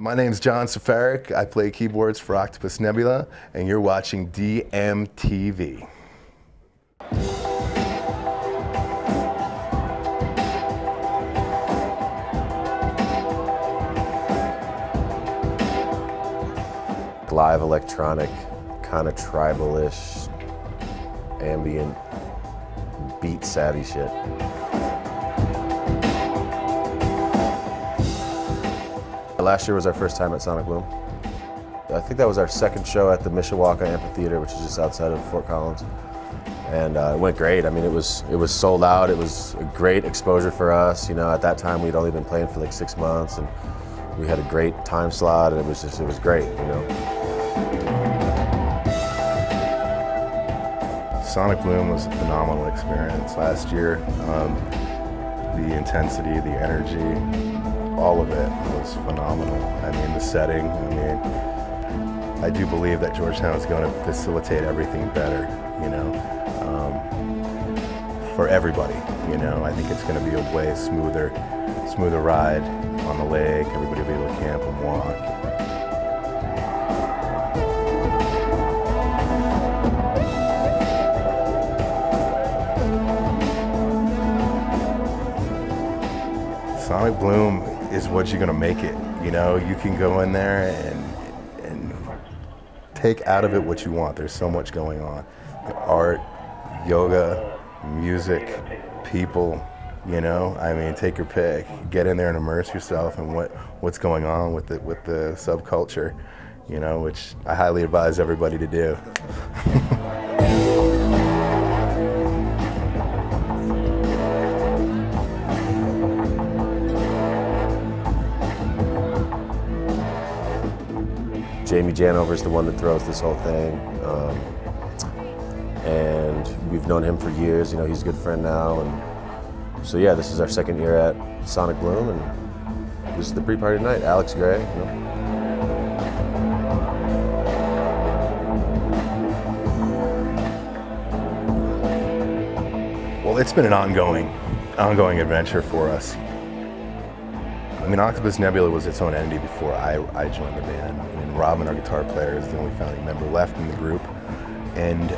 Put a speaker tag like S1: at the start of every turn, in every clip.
S1: My name's John Safaric. I play keyboards for Octopus Nebula, and you're watching DMTv.
S2: Live electronic, kind of tribal-ish, ambient, beat-savvy shit. Last year was our first time at Sonic Boom. I think that was our second show at the Mishawaka Amphitheater, which is just outside of Fort Collins. And it went great. I mean, it was sold out. It was a great exposure for us. You know, at that time we'd only been playing for like 6 months, and we had a great time slot, and it was great, you know.
S1: Sonic Boom was a phenomenal experience last year. The intensity, the energy, all of it was phenomenal. I mean, the setting, I do believe that Georgetown is going to facilitate everything better, you know, for everybody, you know. I think it's going to be a way smoother ride on the lake. Everybody will be able to camp and walk. Sonic Bloom is what you're gonna make it. You know, you can go in there and take out of it what you want. There's so much going on. Art, yoga, music, people, you know, I mean, take your pick. Get in there and immerse yourself in what's going on with the subculture, you know, which I highly advise everybody to do.
S2: Jamie Janover's the one that throws this whole thing, and we've known him for years. You know, he's a good friend now, and so yeah, this is our second year at Sonic Bloom, and this is the pre-party tonight. Alex Gray, you know.
S1: Well, it's been an ongoing adventure for us. I mean, Octopus Nebula was its own entity before I joined the band. I mean, Robin, our guitar player, is the only founding member left in the group. And,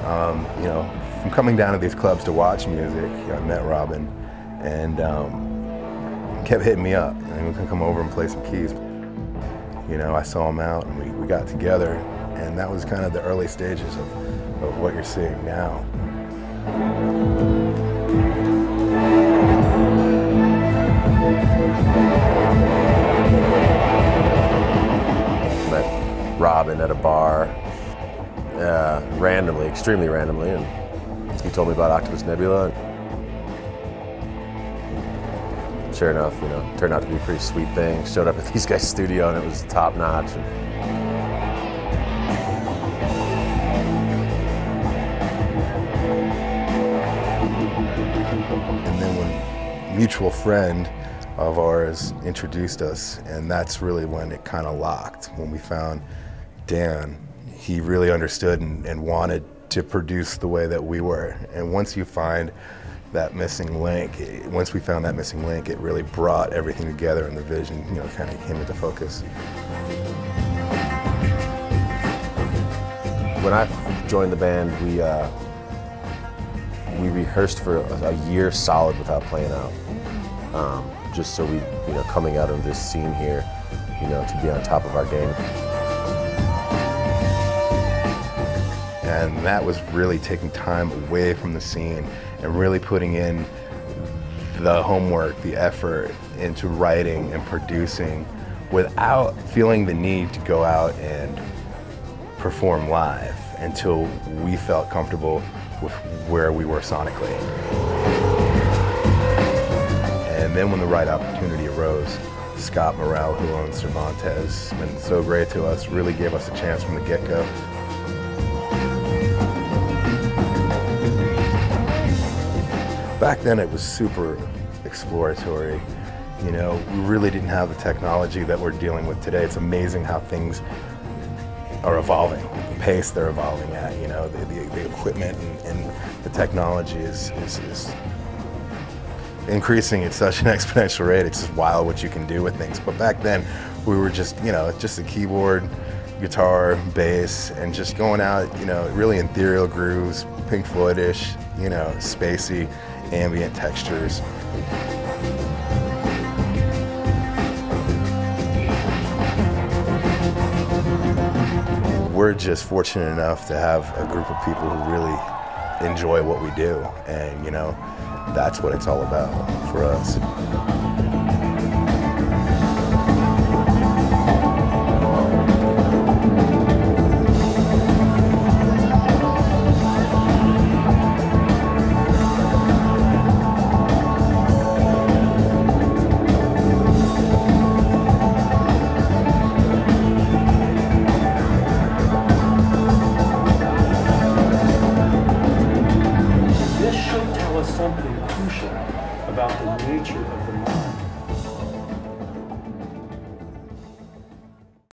S1: you know, from coming down to these clubs to watch music, I met Robin, and kept hitting me up. And we can come over and play some keys. You know, I saw him out, and we got together, and that was kind of the early stages of what you're seeing now.
S2: Robin at a bar, randomly, extremely randomly, and he told me about Octopus Nebula. And sure enough, you know, turned out to be a pretty sweet thing. Showed up at these guys' studio, and it was top notch.
S1: And then when a mutual friend of ours introduced us, and that's really when it kind of locked. When we found Dan, he really understood and wanted to produce the way that we were. And once you find that missing link, once we found that missing link, it really brought everything together, and the vision, you know, kind of came into focus.
S2: When I joined the band, we rehearsed for a year solid without playing out. Just so we, you know, coming out of this scene here, you know, to be on top of our game.
S1: And that was really taking time away from the scene and really putting in the homework, the effort into writing and producing without feeling the need to go out and perform live until we felt comfortable with where we were sonically. And then when the right opportunity arose, Scott Morrell, who owns Cervantes, has been so great to us, really gave us a chance from the get-go. Back then it was super exploratory. You know, we really didn't have the technology that we're dealing with today. It's amazing how things are evolving, the pace they're evolving at, you know, the equipment and the technology is increasing at such an exponential rate. It's just wild what you can do with things. But back then, we were just, you know, just a keyboard, guitar, bass, and just going out, you know, really ethereal grooves, Pink Floyd-ish, you know, spacey, ambient textures. We're just fortunate enough to have a group of people who really enjoy what we do, and you know, that's what it's all about for us.